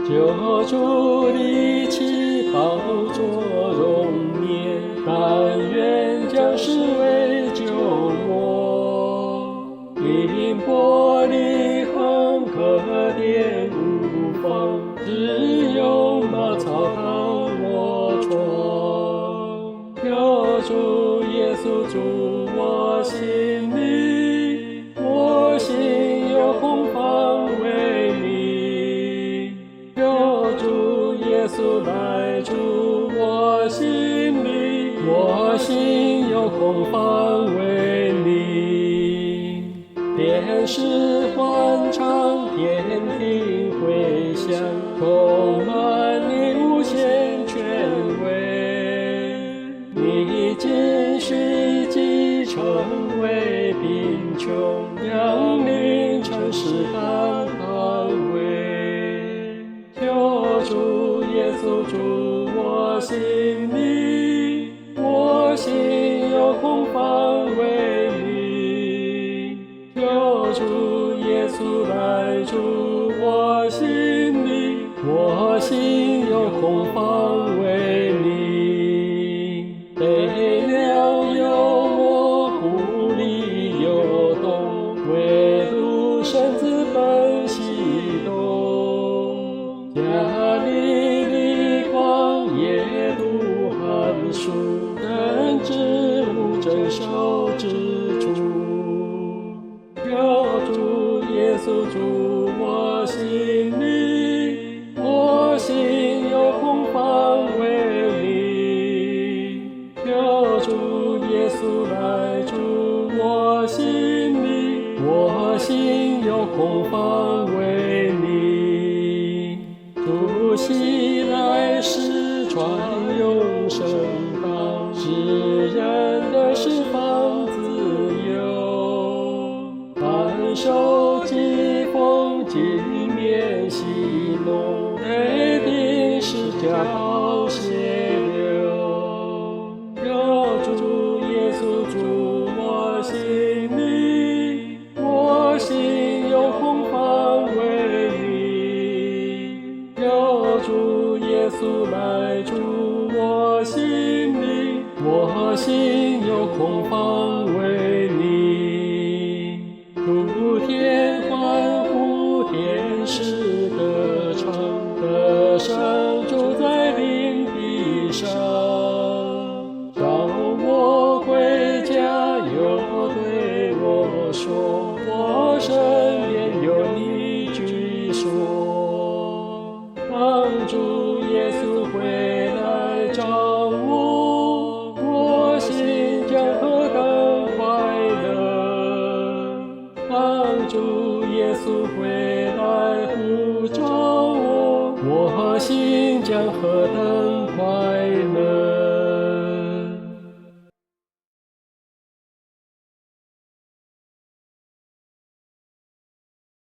救主离奇宝座荣冕，但愿将视为旧梦。因玻璃横可点无妨，只有茅草挡我窗。有主耶稣住我心里，我心有空防为你。有主耶稣来住我心里，我心有空防为你。电视欢唱，天庭回响，充满你无限权威。你今随即成为贫穷，让灵城市当安慰。求主耶稣住我心里，我心有空防为你。求主耶稣来住我心里，我心有空防为你。悲凉幽默，湖里游动，唯独身子奔西东。加利利旷野路寒暑，人之无真守之处。有主耶稣住我心里，我心有空防为你。有主耶稣来住我心里，我心有空防为你。主熙来时传永生道，使人的释放自由。反受疾风，尽免息怒，内定释迦宝血流。有主耶稣住我心里，我心有空防为你。有主耶稣来住我心里，我心有空防为你。诸天欢呼，天使歌唱，歌声住在灵地上。当我归家，又对我说，我身边有你居所。当主耶稣回来找我，我心将何等快乐。当主耶稣回来呼召我，我心将何等